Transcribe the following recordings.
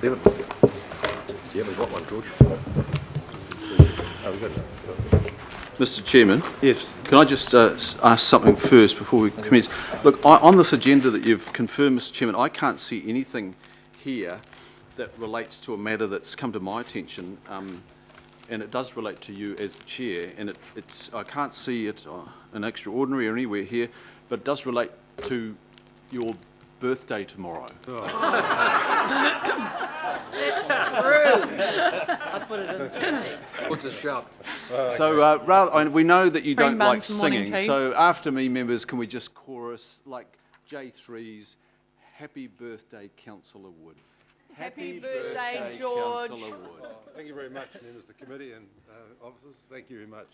Leave it. Yeah, we've got one, George. Oh, we've got it. Mr. Chairman, Yes. can I just ask something first before we commence? Look, on this agenda that you've confirmed, Mr. Chairman, I can't see anything here that relates to a matter that's come to my attention, and it does relate to you as the chair, and I can't see it an extraordinary or anywhere here, but it does relate to your birthday tomorrow. That's true. I put it in today. What's a shout? So we know that you don't like months morning singing, tea. so after me, members, can we just chorus like J3's Happy Birthday, Councillor Wood? Happy birthday, George. Councillor Wood. Thank you very much, members of the committee and officers. Thank you very much.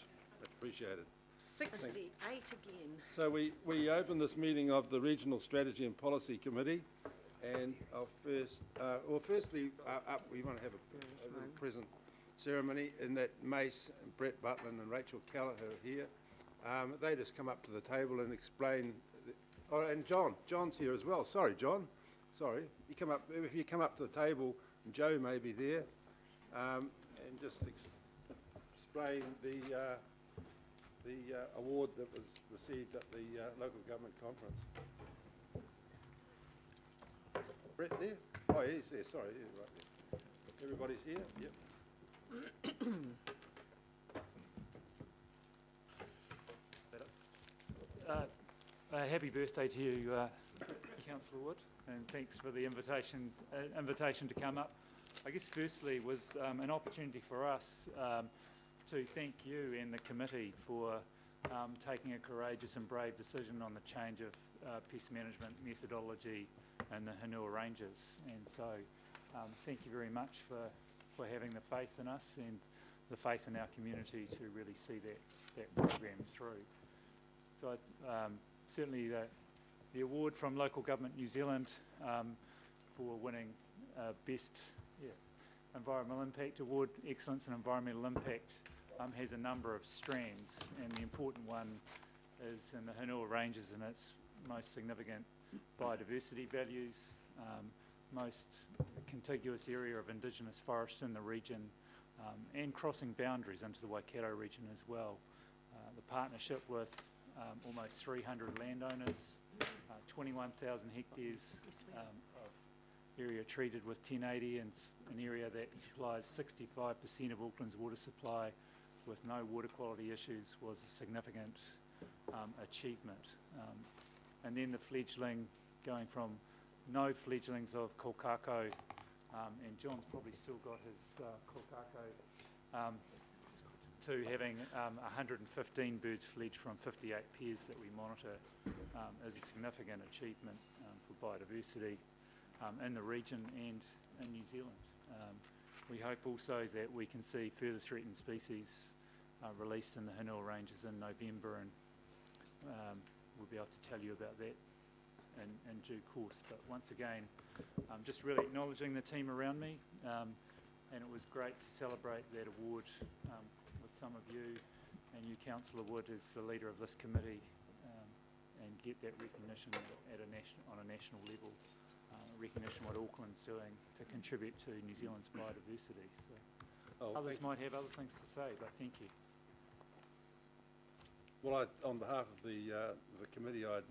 Appreciate it. 68 again. So we open this meeting of the Regional Strategy and Policy Committee, and I'll firstly, we want to have a little present ceremony in that Mace, and Brett Butland and Rachel Callagher are here. They just come up to the table and explain, and John's here as well. Sorry, John. Sorry, if you come up to the table, and Joe may be there, and just explain the award that was received at the local government conference. Brett there? Oh, he's there. Sorry, yeah, right there. Everybody's here. Yep. Happy birthday to you, Councillor Wood, and thanks for the invitation to come up. I guess firstly was an opportunity for us to thank you and the committee for taking a courageous and brave decision on the change of pest management methodology in the Hanua Ranges. And so thank you very much for having the faith in us and the faith in our community to really see that program through. So certainly the award from Local Government New Zealand for winning Best Environmental Impact Award, Excellence in Environmental Impact, has a number of strands, and the important one is in the Hanua Ranges and its most significant biodiversity values, most contiguous area of Indigenous forest in the region, and crossing boundaries into the Waikato region as well. The partnership with almost 300 landowners, 21,000 hectares of area treated with 1080, and an area that supplies 65% of Auckland's water supply with no water quality issues, was a significant achievement. And then the fledgling, going from no fledglings of kokako, and John's probably still got his kokako, to having 115 birds fledged from 58 pairs that we monitor, is a significant achievement for biodiversity in the region and in New Zealand. We hope also that we can see further threatened species released in the Hanua Ranges in November, and we'll be able to tell you about that in due course. But once again, just really acknowledging the team around me, and it was great to celebrate that award with some of you, and you, Councillor Wood, as the leader of this committee, and get that recognition on a national level. Recognition what Auckland's doing to contribute to New Zealand's biodiversity. So others might have other things to say, but thank you. Well, on behalf of the committee, I'd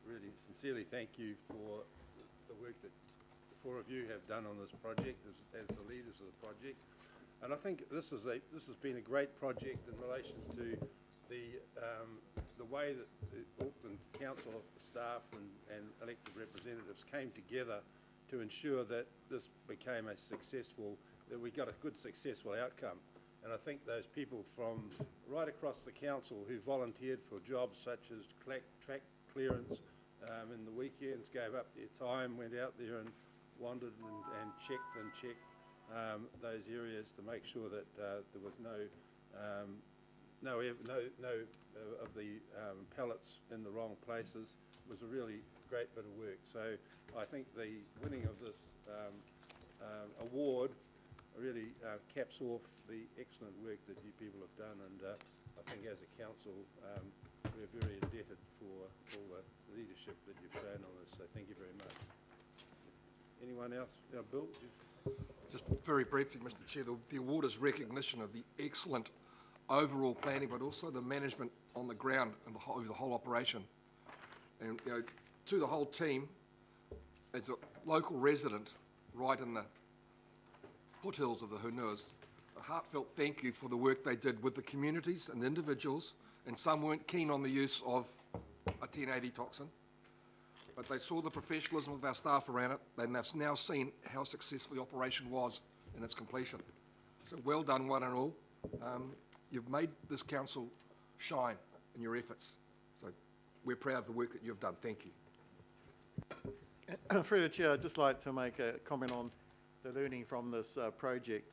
really sincerely thank you for the work that the four of you have done on this project as the leaders of the project. And I think this has been a great project in relation to the way that the Auckland Council staff and elected representatives came together to ensure that this became that we got a good successful outcome. And I think those people from right across the council who volunteered for jobs such as track clearance in the weekends, gave up their time, went out there and wandered and checked those areas to make sure that there was no of the pellets in the wrong places, was a really great bit of work. So I think the winning of this award really caps off the excellent work that you people have done, and I think as a council we're very indebted for all the leadership that you've shown on this, so thank you very much. Anyone else? Bill? Just very briefly, Mr Chair, the award is recognition of the excellent overall planning, but also the management on the ground and over the whole operation. And, you know, to the whole team, as a local resident right in the foothills of the Hunuas, a heartfelt thank you for the work they did with the communities and individuals, and some weren't keen on the use of a 1080 toxin, but they saw the professionalism of our staff around it, and they've now seen how successful the operation was in its completion. So well done, one and all. You've made this council shine in your efforts. So we're proud of the work that you've done. Thank you. Through the Chair, I'd just like to make a comment on the learning from this project.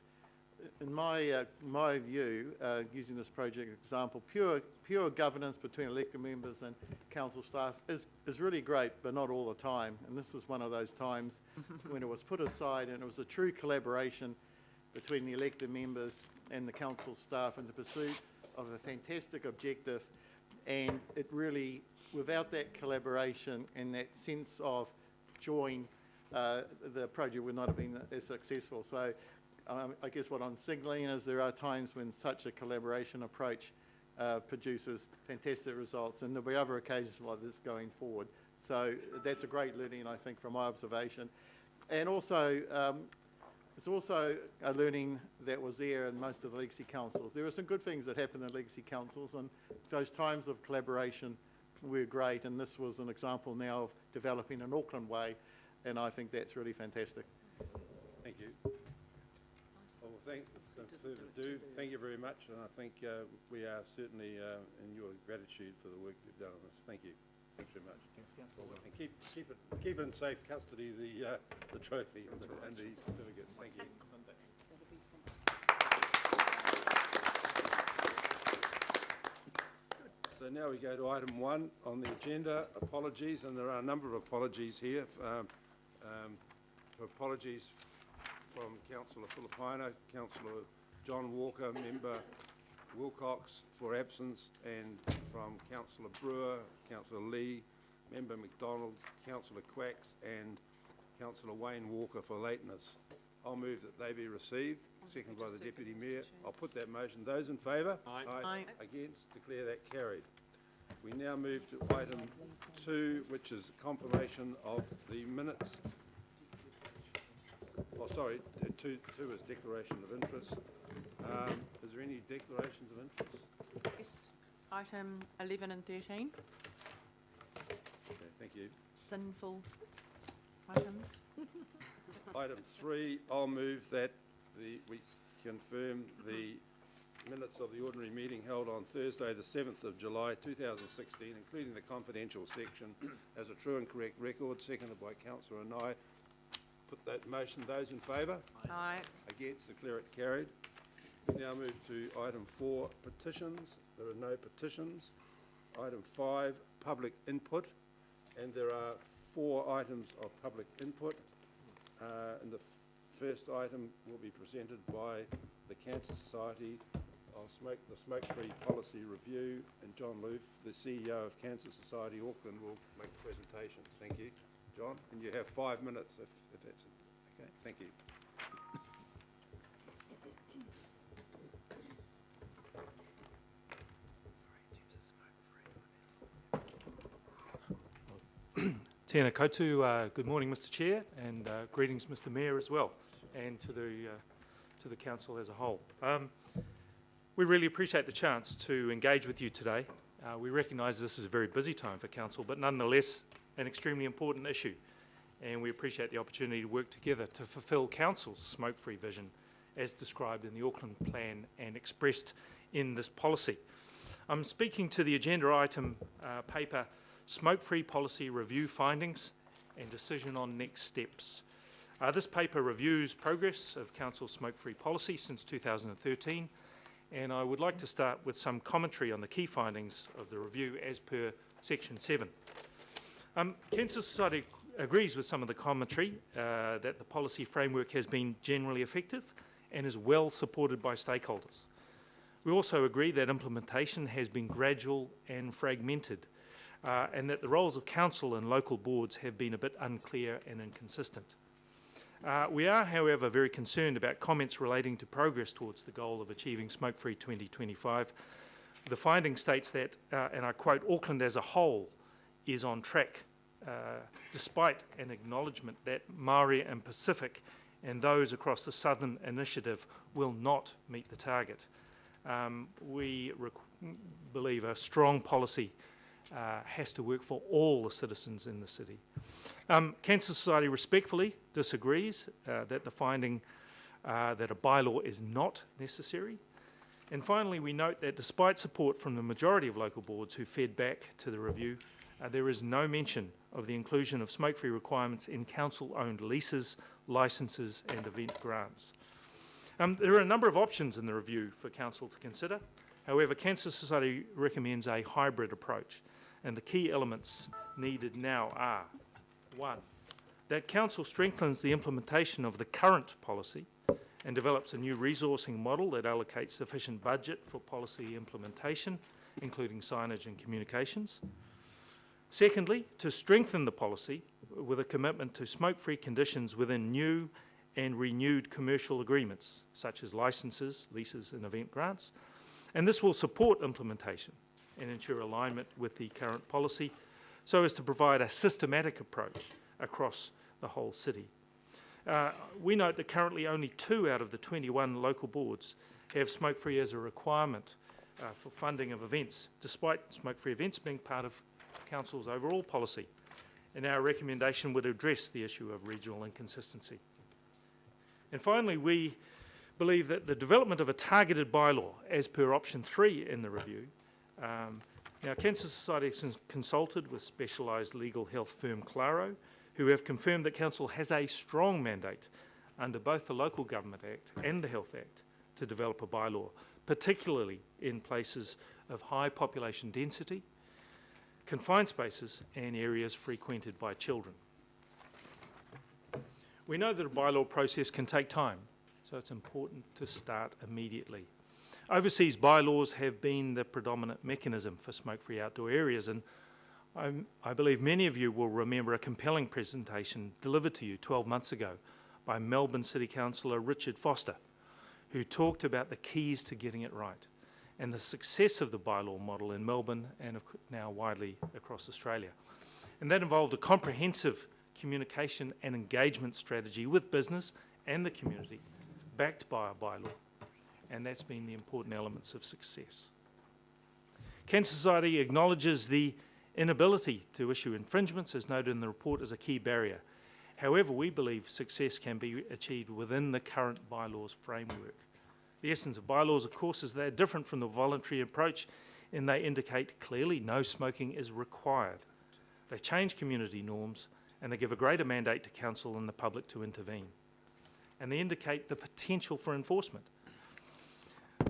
In my view, using this project example, pure governance between elected members and council staff is really great, but not all the time. And this is one of those times when it was put aside and it was a true collaboration between the elected members and the council staff in the pursuit of a fantastic objective. And it really, without that collaboration and that sense of join, the project would not have been as successful. So I guess what I'm signalling is there are times when such a collaboration approach produces fantastic results, and there'll be other occasions like this going forward. So that's a great learning, I think, from my observation. And also, it's also a learning that was there in most of the legacy councils. There are some good things that happen in legacy councils, and those times of collaboration were great, and this was an example now of developing an Auckland way, and I think that's really fantastic. Thank you. Well, thanks. It's further ado. Thank you very much, and I think we are certainly in your gratitude for the work you've done on this. Thank you. Thanks very much. Thanks, Councillor. And keep in safe custody the trophy and the certificate. Thank you. So now we go to item 1 on the agenda, apologies, and there are a number of apologies here. Apologies from Councillor Filipino, Councillor John Walker, Member Wilcox for absence, and from Councillor Brewer, Councillor Lee, Member McDonald, Councillor Quacks, and Councillor Wayne Walker for lateness. I'll move that they be received, seconded by the Deputy Mayor. I'll put that motion. Those in favour? Aye. Aye. Against? Declare that carried. We now move to item 2, which is confirmation of the minutes. Oh, sorry, 2 is declaration of interest. Is there any declarations of interest? Yes, item 11 and 13, Okay, thank you. sinful items. Item 3, I'll move that we confirm the minutes of the ordinary meeting held on Thursday, the 7th of July 2016, including the confidential section, as a true and correct record, seconded by Councillor Anai. Put that motion. Those in favour? Aye. Against? Declare it carried. We now move to item 4, petitions. There are no petitions. Item 5, public input, and there are 4 items of public input. And the first item will be presented by the Cancer Society on the Smoke-Free Policy Review, and John Loof, the CEO of Cancer Society Auckland, will make the presentation. Thank you, John. And you have 5 minutes if that's okay. Thank you. Tēnā koutou, good morning, Mr Chair, and greetings, Mr Mayor, as well, and to the council as a whole. We really appreciate the chance to engage with you today. We recognise this is a very busy time for council, but nonetheless an extremely important issue, and we appreciate the opportunity to work together to fulfil council's smoke-free vision as described in the Auckland Plan and expressed in this policy. I'm speaking to the agenda item paper, Smoke-Free Policy Review Findings and Decision on Next Steps. This paper reviews progress of Council's smoke-free policy since 2013, and I would like to start with some commentary on the key findings of the review as per Section 7. Cancer Society agrees with some of the commentary that the policy framework has been generally effective and is well supported by stakeholders. We also agree that implementation has been gradual and fragmented, and that the roles of council and local boards have been a bit unclear and inconsistent. We are, however, very concerned about comments relating to progress towards the goal of achieving smoke-free 2025. The finding states that, and I quote, Auckland as a whole is on track, despite an acknowledgement that Maori and Pacific and those across the Southern Initiative will not meet the target. We believe a strong policy has to work for all the citizens in the city. Cancer Society respectfully disagrees that the finding that a bylaw is not necessary. And finally, we note that despite support from the majority of local boards who fed back to the review, there is no mention of the inclusion of smoke-free requirements in council-owned leases, licences and event grants. There are a number of options in the review for council to consider. However, Cancer Society recommends a hybrid approach, and the key elements needed now are: 1, that council strengthens the implementation of the current policy and develops a new resourcing model that allocates sufficient budget for policy implementation, including signage and communications. Secondly, to strengthen the policy with a commitment to smoke-free conditions within new and renewed commercial agreements, such as licences, leases and event grants. And this will support implementation and ensure alignment with the current policy so as to provide a systematic approach across the whole city. We note that currently only 2 out of the 21 local boards have smoke-free as a requirement for funding of events, despite smoke-free events being part of Council's overall policy. And our recommendation would address the issue of regional inconsistency. And finally, we believe that the development of a targeted bylaw, as per option 3 in the review, now Cancer Society has consulted with specialised legal health firm Claro, who have confirmed that Council has a strong mandate under both the Local Government Act and the Health Act to develop a bylaw, particularly in places of high population density, confined spaces and areas frequented by children. We know that a bylaw process can take time, so it's important to start immediately. Overseas bylaws have been the predominant mechanism for smoke-free outdoor areas, and I believe many of you will remember a compelling presentation delivered to you 12 months ago by Melbourne City Councillor Richard Foster, who talked about the keys to getting it right and the success of the bylaw model in Melbourne and now widely across Australia. And that involved a comprehensive communication and engagement strategy with business and the community, backed by a bylaw. And that's been the important elements of success. Cancer Society acknowledges the inability to issue infringements, as noted in the report, as a key barrier. However, we believe success can be achieved within the current bylaws framework. The essence of bylaws, of course, is they're different from the voluntary approach, and they indicate clearly no smoking is required. They change community norms, and they give a greater mandate to council and the public to intervene. And they indicate the potential for enforcement.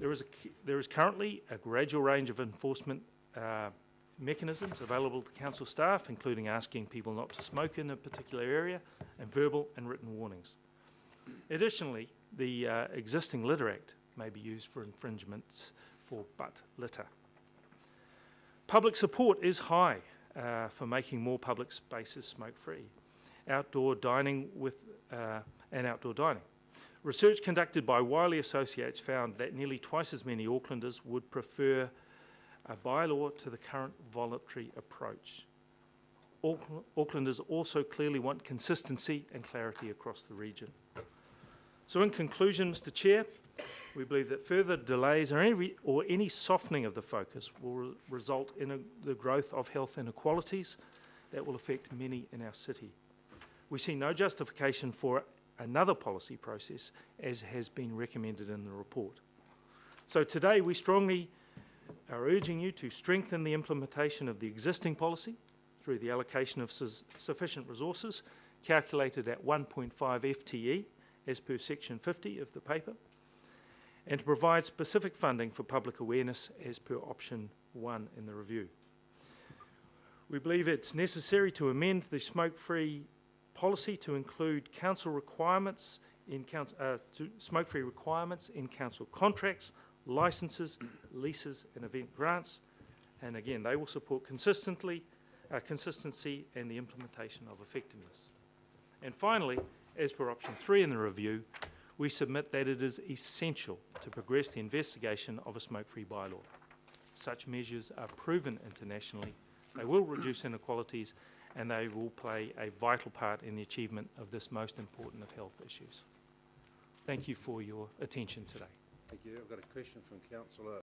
There is currently a gradual range of enforcement mechanisms available to council staff, including asking people not to smoke in a particular area, and verbal and written warnings. Additionally, the existing Litter Act may be used for infringements for butt litter. Public support is high for making more public spaces smoke-free. Outdoor dining and outdoor dining. Research conducted by Wiley Associates found that nearly twice as many Aucklanders would prefer a bylaw to the current voluntary approach. Aucklanders also clearly want consistency and clarity across the region. So in conclusion, Mr. Chair, we believe that further delays or any softening of the focus will result in the growth of health inequalities that will affect many in our city. We see no justification for another policy process as has been recommended in the report. So today we strongly are urging you to strengthen the implementation of the existing policy through the allocation of sufficient resources calculated at 1.5 FTE as per section 50 of the paper, and to provide specific funding for public awareness as per option 1 in the review. We believe it's necessary to amend the smoke-free policy to include council requirements in smoke-free requirements in council contracts, licences, leases and event grants, and again they will support consistency and the implementation of effectiveness. And finally, As per option 3 in the review, we submit that it is essential to progress the investigation of a smoke-free bylaw. Such measures are proven internationally, they will reduce inequalities, and they will play a vital part in the achievement of this most important of health issues. Thank you for your attention today. Thank you. I've got a question from councillor